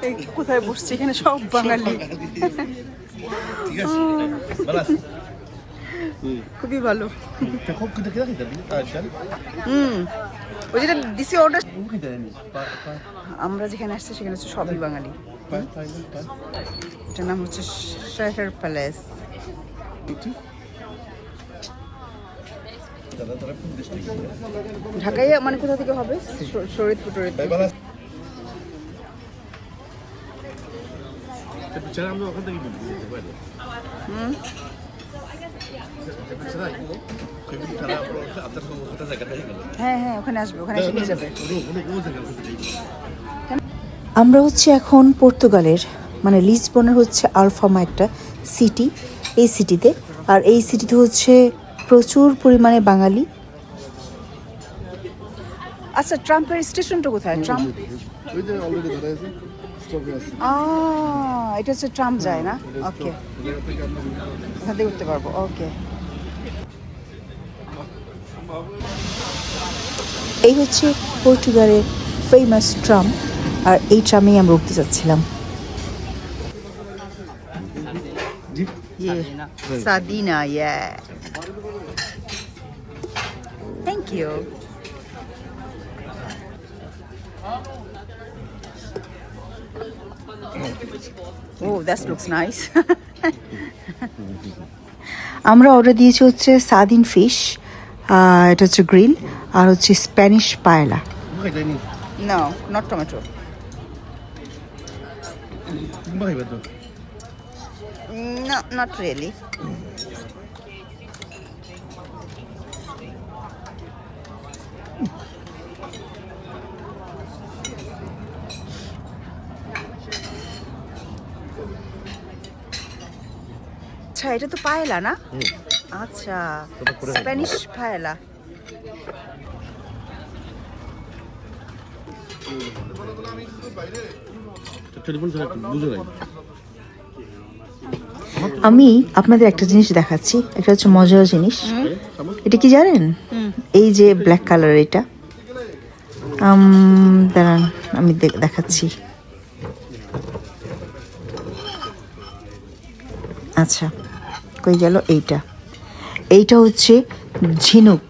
এই কোথায় বসছি, এখানে সব বাঙালি। খুবই ভালো। ওই যেটা দিছি অর্ডার, আমরা যেখানে আসছি সেখানে হচ্ছে সবই বাঙালি। এটার নাম হচ্ছে শাহের প্যালেস। ঢাকায় মানে কোথা থেকে হবে? শরীয়তপুর টরীয়তপুর। হ্যাঁ হ্যাঁ, ওখানে আসবে, ওখানে এসে নিয়ে যাবে। আমরা হচ্ছে এখন পর্তুগালের মানে লিসবনের হচ্ছে আলফামা একটা সিটি, এই সিটিতে। আর এই সিটিতে হচ্ছে প্রচুর পরিমাণে বাঙালি। আচ্ছা, ট্রাম্পের স্টেশনটা কোথায়? ট্রাম্প এটা হচ্ছে ট্রাম্প যায় না? ওকে, এখান থেকে উঠতে পারবো। ওকে, এই হচ্ছে পর্তুগালের ফেমাস ট্রাম, আর এই ট্রামেই আমরা উঠতে যাচ্ছিলাম। Sardina, yeah. Thank you. Oh, that looks nice. আমরা অর্ডার দিয়েছি হচ্ছে সাদিন ফিশ, এটা হচ্ছে গ্রিল, আর হচ্ছে Spanish paella. No, not tomato. No, not really. আচ্ছা, এটা তো পায়েলা না? আচ্ছা, স্প্যানিশ পায়েলা। আমি আপনাদের একটা জিনিস দেখাচ্ছি, একটা হচ্ছে মজার জিনিস। এটা কি জানেন? এই যে ব্ল্যাক কালার, এটা দাঁড়ান আমি দেখাচ্ছি। আচ্ছা, কই গেল? এইটা হচ্ছে ঝিনুক।